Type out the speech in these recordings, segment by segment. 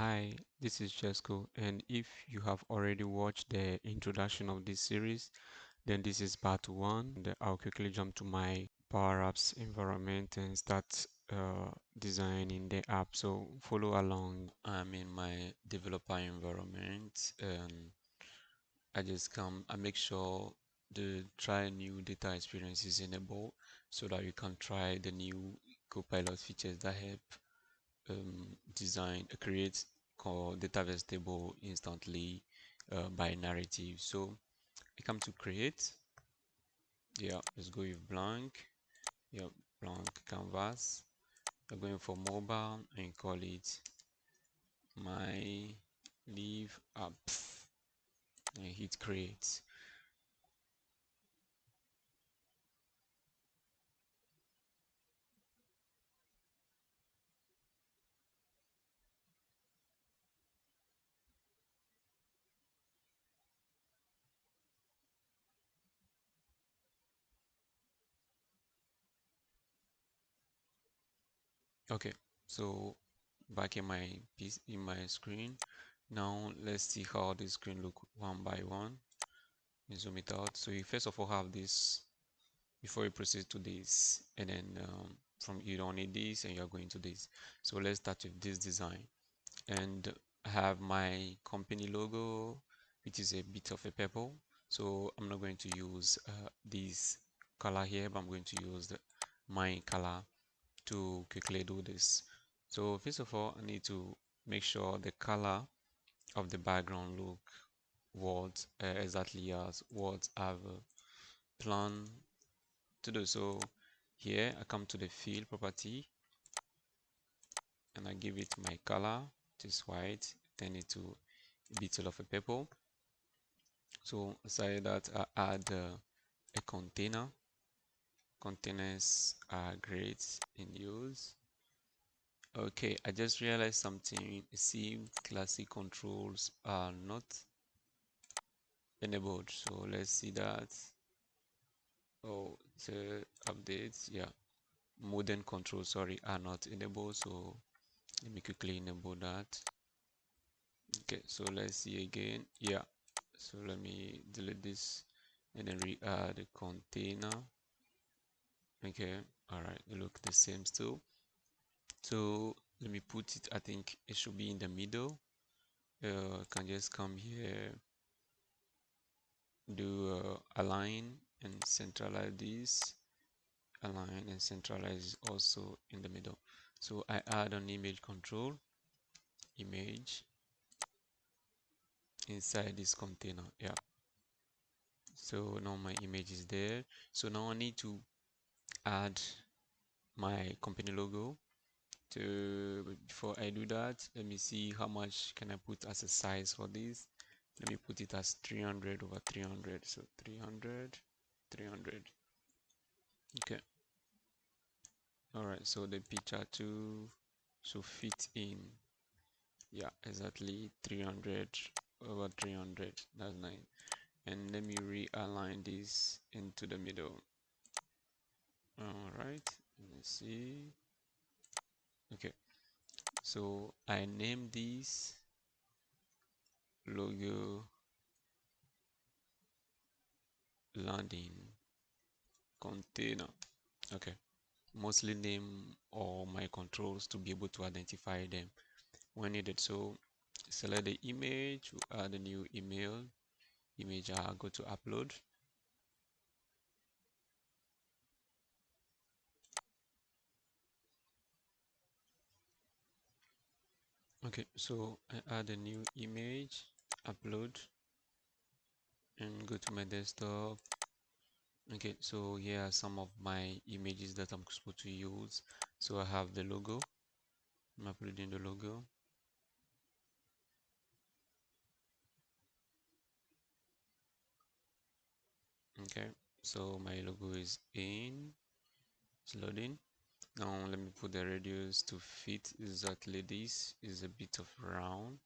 Hi, this is Jesco, and if you have already watched the introduction of this series, then this is part one. I'll quickly jump to my Power Apps environment and start designing the app. So follow along. I'm in my developer environment, and I make sure the try new data experience is enabled so that you can try the new Copilot features that help create database table instantly by narrative. So I come to create. Yeah, let's go with blank. Yeah, blank canvas. We're going for mobile and call it my live app and hit create. Okay, so back in my piece in my screen. Now let's see how this screen look one by one. Zoom it out. So you first of all have this before you proceed to this, and then from you don't need this and you're going to this. So let's start with this design, and I have my company logo, which is a bit of a purple. So I'm not going to use this color here, but I'm going to use my color to quickly do this. So first of all, I need to make sure the color of the background look what exactly as what I've planned to do. So here I come to the fill property and I give it my color, which is white, turn it to a bit of a purple. So aside that, I add a container. Containers are great in use. Okay, I just realized something. See, classic controls are not enabled. So let's see that. Oh, the updates, yeah. Modern controls, sorry, are not enabled. So let me quickly enable that. Okay, so let's see again. Yeah, so let me delete this and then re-add the container. Okay, all right, they look the same still. So let me put it, I think it should be in the middle. I can just come here, do align and centralize this. Align and centralize also in the middle. So I add an image control, image inside this container. Yeah. So now my image is there. So now I need to add my company logo. To before I do that, let me see how much can I put as a size for this. Let me put it as 300 over 300. So 300, 300. Okay. All right. So the picture too should fit in. Yeah, exactly 300 over 300. That's nice. And let me realign this into the middle. All right. Let's see. Okay. So I name this logo landing container. Okay. Mostly name all my controls to be able to identify them when needed. So select the image, we'll add a new email. Image, I'll go to upload. Okay, so I add a new image, upload, and go to my desktop. Okay, so here are some of my images that I'm supposed to use. So I have the logo. I'm uploading the logo. Okay, so my logo is in. It's loading. Now let me put the radius to fit exactly this. Is a bit of round.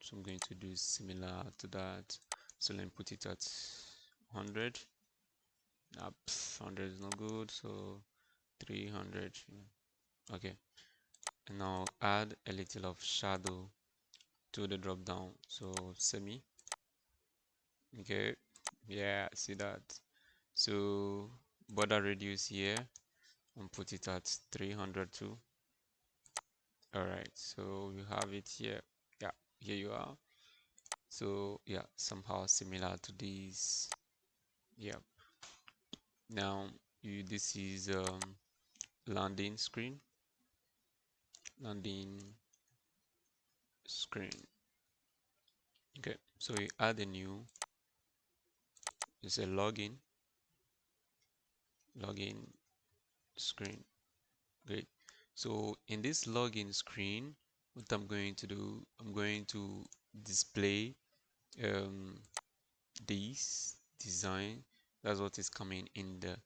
So I'm going to do similar to that. So let me put it at 100. 100 is not good. So 300. Okay. And now add a little of shadow to the drop down. So semi. Okay, yeah, see that. So border radius here and put it at 300 too. All right, so you have it here. Yeah, here you are. So yeah, somehow similar to this. Yeah. Now this is landing screen. Landing screen. Okay, so we add a new. It's a login screen. Great. So in this login screen, what I'm going to do, I'm going to display um, this design. That's what is coming in the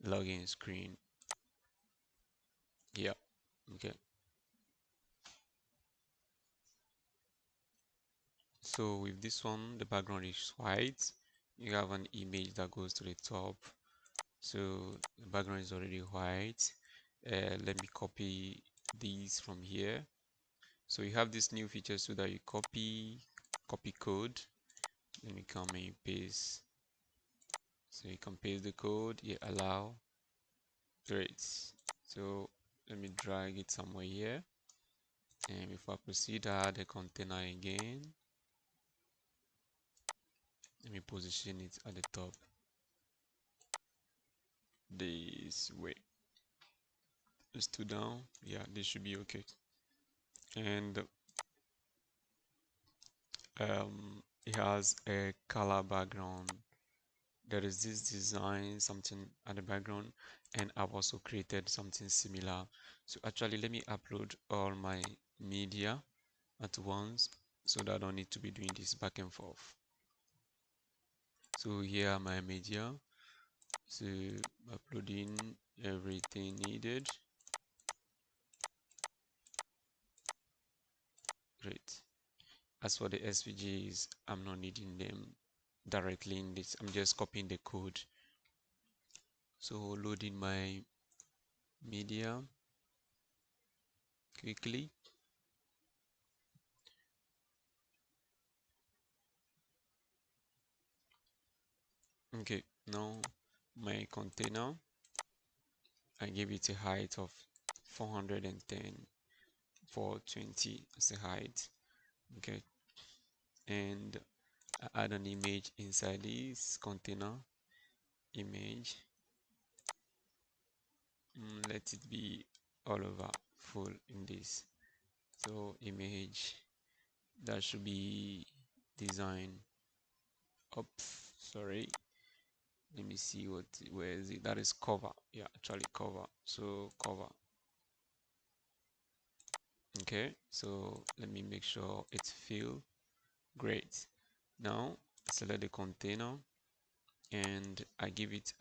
login screen. Yeah. Okay. So with this one, the background is white. You have an image that goes to the top. So the background is already white. Let me copy these from here. So you have this new feature so that you copy code. Let me come and paste. So you can paste the code, you allow. Great. So let me drag it somewhere here. And if I proceed, I add a container again. Let me position it at the top this way. It's two down. Yeah, this should be okay. And it has a color background. There is this design, something at the background, and I've also created something similar. So actually, let me upload all my media at once so that I don't need to be doing this back and forth. So here are my media. So uploading everything needed. Great. As for the SVGs, I'm not needing them directly in this. I'm just copying the code. So loading my media quickly. Okay, now my container, I give it a height of 410, 420 as a height. Okay, and I add an image inside this container image. Let it be all over full in this. So image that should be design up. Sorry, let me see where is it. That is cover. Yeah, actually cover. So cover. Okay, so let me make sure it's filled. Great. Now select the container and I give it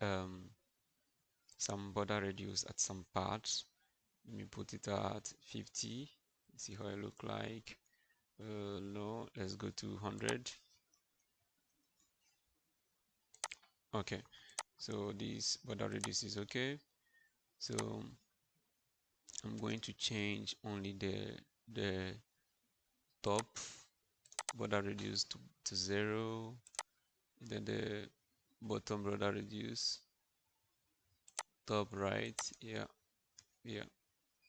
some border radius at some parts. Let me put it at 50. See how it look like. No, let's go to 100. Okay, so this border radius is okay. So I'm going to change only the top border radius to 0, then the bottom border radius top right, yeah,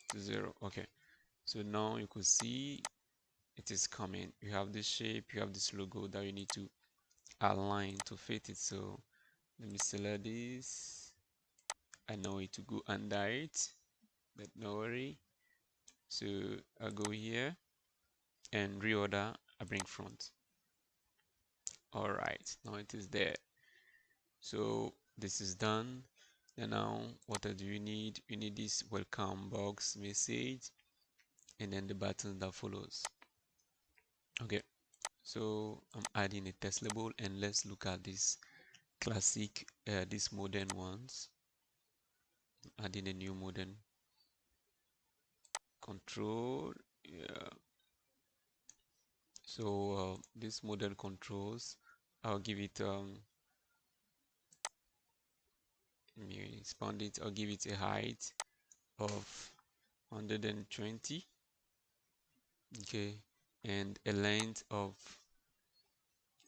to 0. Okay, so now you could see it is coming. You have this shape, you have this logo that you need to align to fit it. So let me select this. I know it to go under it, but no worry. So I'll go here and reorder, I bring front. All right, now it is there. So this is done. And now what do you need? You need this welcome box message and then the button that follows. Okay, so I'm adding a test label and let's look at this classic, these modern ones. Adding a new modern control. Yeah. So this modern controls, I'll give it let me expand it. I'll give it a height of 120. Okay, and a length of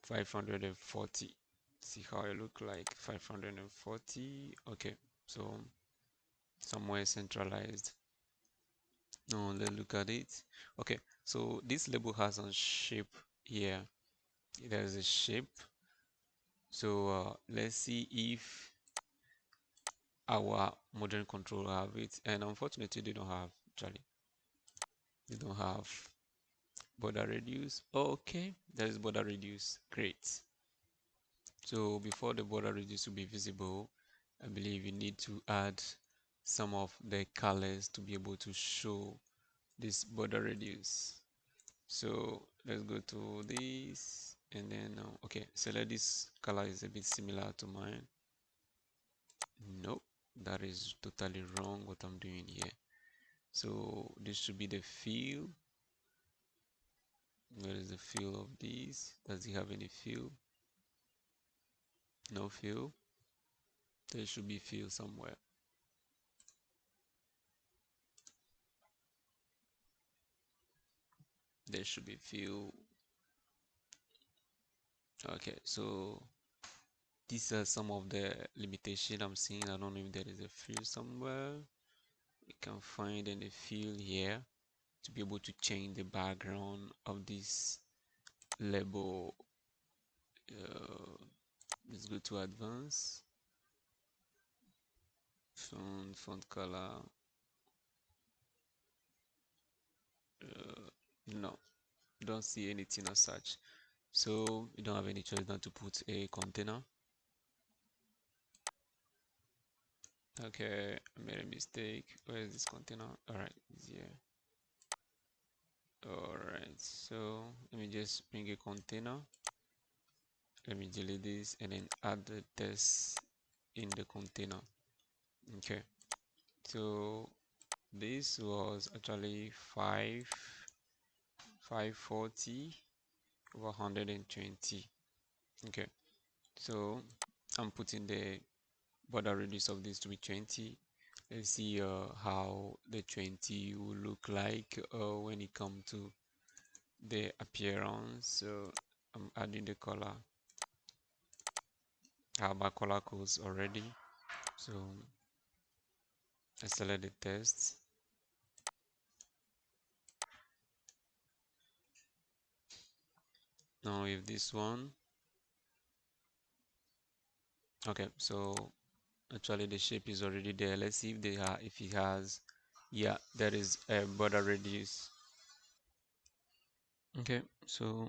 540. See how it look like 540. Okay, so somewhere centralized. Now let's look at it. Okay, so this label has a shape here. There's a shape. So let's see if our modern control have it. And unfortunately, they don't have actually. They don't have border radius. Oh, okay, there is border radius. Great. So before the border radius will be visible, I believe you need to add some of the colors to be able to show this border radius. So let's go to this and then okay, select this color is a bit similar to mine. Nope, that is totally wrong what I'm doing here. So this should be the fill. Where is the fill of this? Does it have any fill? No fill. There should be fill somewhere. There should be fill. Okay, so these are some of the limitation I'm seeing. I don't know if there is a fill somewhere. We can find any fill here to be able to change the background of this label. Let's go to advanced. Font color. No, don't see anything as such. So we don't have any choice than to put a container. Okay, I made a mistake. Where is this container? Alright, it's here. Alright, so let me just bring a container. Let me delete this and then add the test in the container. Okay, so this was actually 540 over 120. Okay, so I'm putting the border radius of this to be 20. Let's see how the 20 will look like when it comes to the appearance. So I'm adding the color. I have my color codes already. So I select the text. Now if this one, okay, so actually the shape is already there. Let's see if they are, if it has, yeah, there is a border radius. Okay, so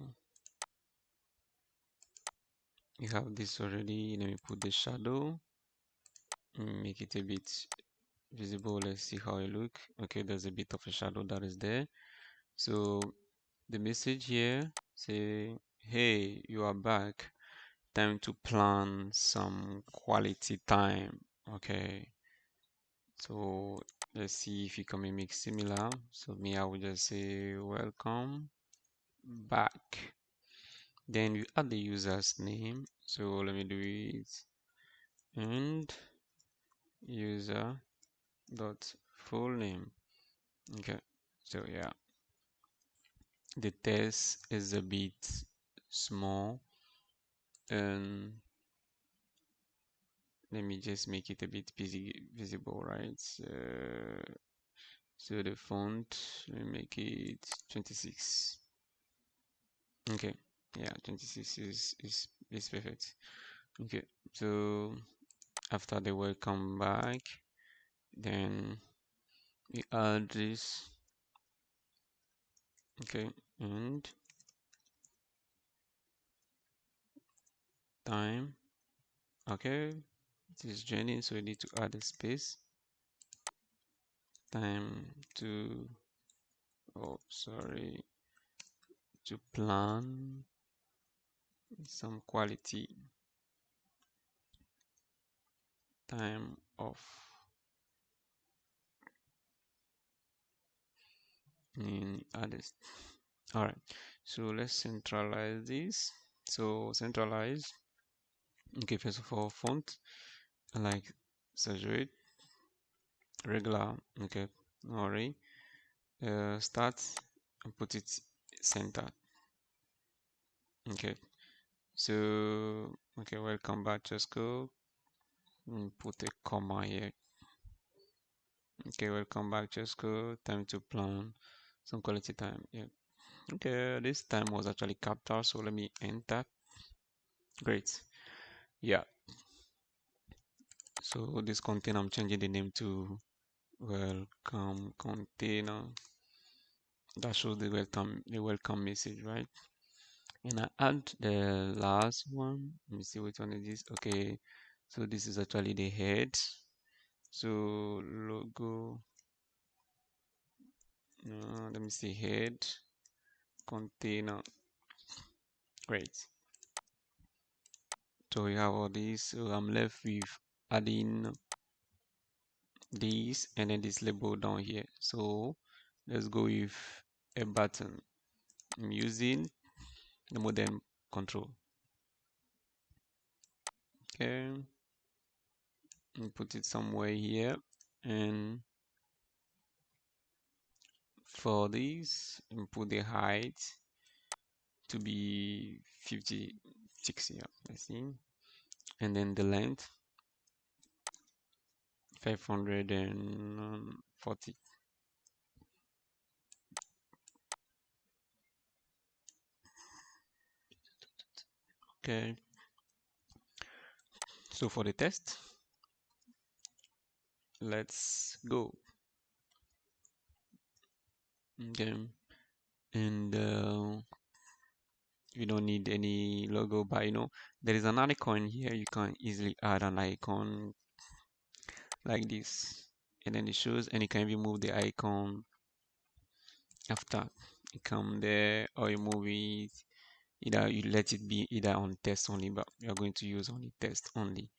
you have this already. Let me put the shadow, make it a bit visible. Let's see how it look. Okay, there's a bit of a shadow that is there. So the message here say, hey, you are back. Time to plan some quality time. Okay, so let's see if you can mimic similar. So me, I will just say welcome back. Then you add the user's name. So let me do it. And user dot full name. Okay, so yeah, the text is a bit small, and let me just make it a bit visible, right? So the font, let me make it 26. Okay, yeah, 26 is perfect. Okay, so after the welcome back, then we add this. Okay, and time. Okay, it is joining, so we need to add a space. Time to, oh, sorry, to plan some quality time of in others. All right, so let's centralize this. So centralize. Okay, first of all, font. I like saturate, regular. Okay, alright. Start and put it center. Okay, so okay, welcome back. Just go put a comma here. Okay, welcome back. Just go. Time to plan some quality time. Yeah. Okay, this time was actually captured, so let me enter. Great. Yeah. So this container, I'm changing the name to welcome container. That shows the welcome message, right? And I add the last one. Let me see which one is this. Okay, so this is actually the head. So logo. Let me see head container. Great. So we have all these. So I'm left with adding this and then this label down here. So let's go with a button. I'm using the modem control. Okay, and put it somewhere here. And for this, input the height to be 56 here. Let's see, and then the length 540. Okay, so for the test, let's go. Okay, and you don't need any logo, but there is an icon here. You can easily add an icon like this, and then it shows, and you can even move the icon after you come there, or you move it. Either you let it be either on test only, but we are going to use only test only.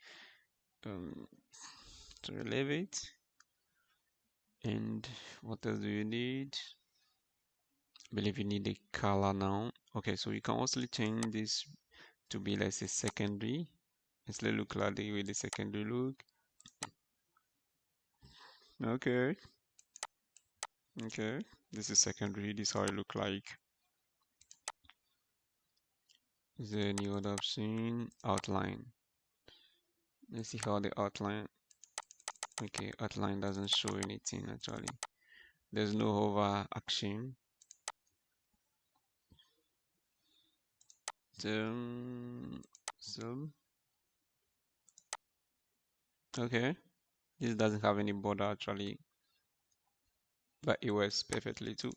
um to relieve it. And what else do you need? I believe you need a color now. Okay, so you can also change this to be, let's say, secondary. Let's look like the way the secondary look. Okay, okay, this is secondary. This is how it look like. Is there any other option? Outline. Let's see how the outline. Okay, outline doesn't show anything actually. There's no hover action. So okay, this doesn't have any border actually, but it works perfectly too.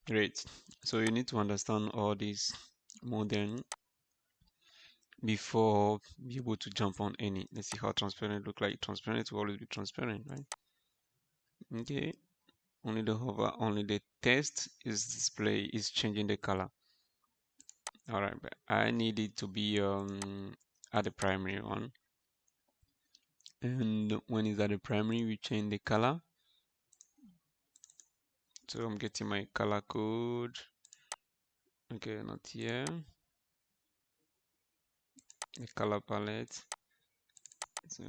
Great. So you need to understand all these modern before be able to jump on any. Let's see how transparent look like. Transparent will always be transparent, right? Okay. Only the text is display is changing the color. All right, but I need it to be at the primary one. And when it's at the primary, we change the color. So I'm getting my color code. Okay, not here. The color palette. So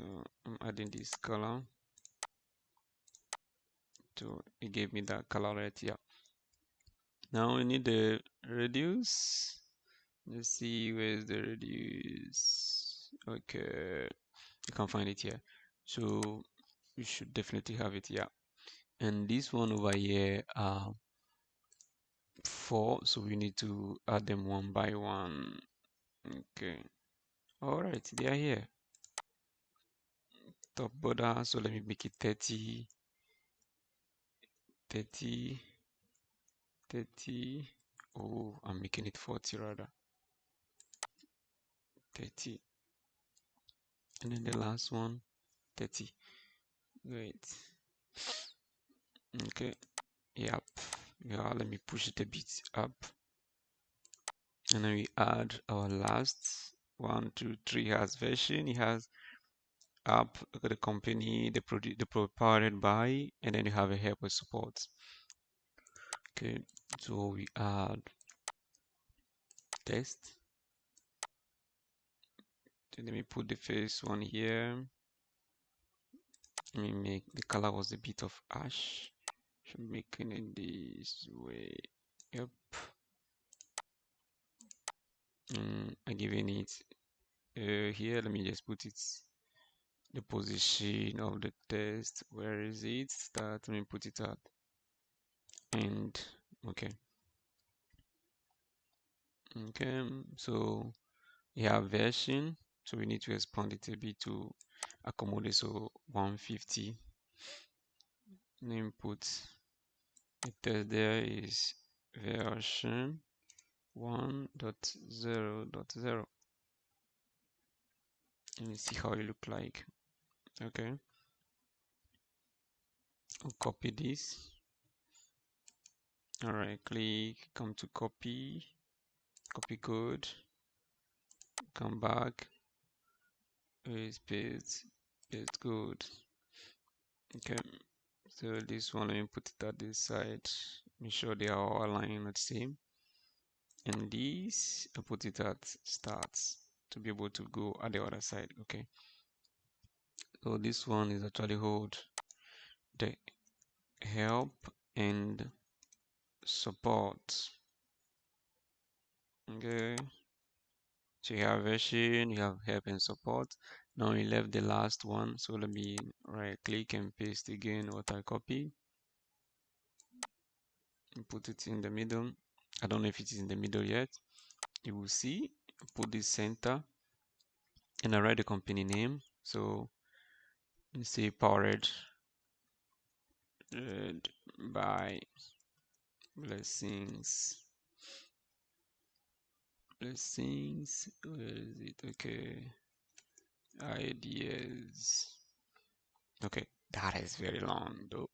I'm adding this color. So it gave me that color right here. Now we need the radius. Let's see where's the radius. Okay, you can find it here. So we should definitely have it here. And this one over here are 4, so we need to add them one by one. Okay, all right, they are here. Top border, so let me make it 30, 30, 30. Oh, I'm making it 40 rather. 30. And then the last one, 30. Great. Okay. Yep. Yeah, let me push it a bit up. And then we add our last 1, 2, 3 has version. It has app, the company, the provided by, and then you have a help with support. Okay, so we add test. Then let me put the first one here. Let me make the color was a bit of ash. Should be making it this way. Yep. I given it here. Let me just put it the position of the test. Where is it? Start. Let me put it at end. Okay. Okay. So we have version. So we need to expand it a bit to accommodate. So 150. Input. The test there is version 1.0.0. Let me see how it look like. Okay. I'll copy this. All right, click, come to copy code, come back, paste code. Okay, so this one, let me put it at this side, make sure they are all aligned at the same. And this, I put it at starts to be able to go at the other side. Okay, so this one is actually hold the help and support. Okay, so you have version, you have help and support. Now we left the last one, so let me right click and paste again what I copy and put it in the middle. I don't know if it is in the middle yet. You will see, put this center and I write the company name. So let's say powered by blessings. Blessings, where is it? Okay, ideas. Okay, that is very long though.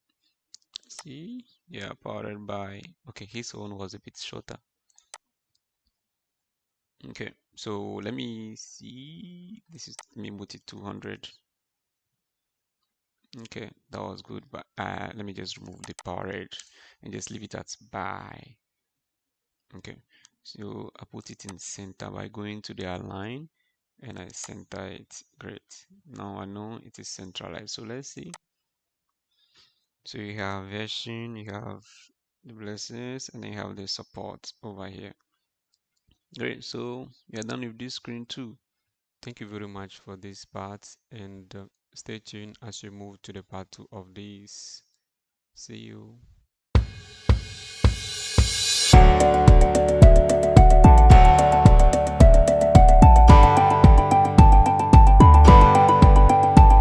See, yeah, powered by. Okay, his one was a bit shorter. Okay, so let me see. This is me put it 200. Okay, that was good, but let me just remove the powered and just leave it at by. Okay, so I put it in center by going to the align and I center it. Great. Now I know it is centralized. So let's see. So you have version, you have the blessings, and you have the support over here. Great. So we are done with this screen too. Thank you very much for this part, and stay tuned as we move to the part 2 of this. See you.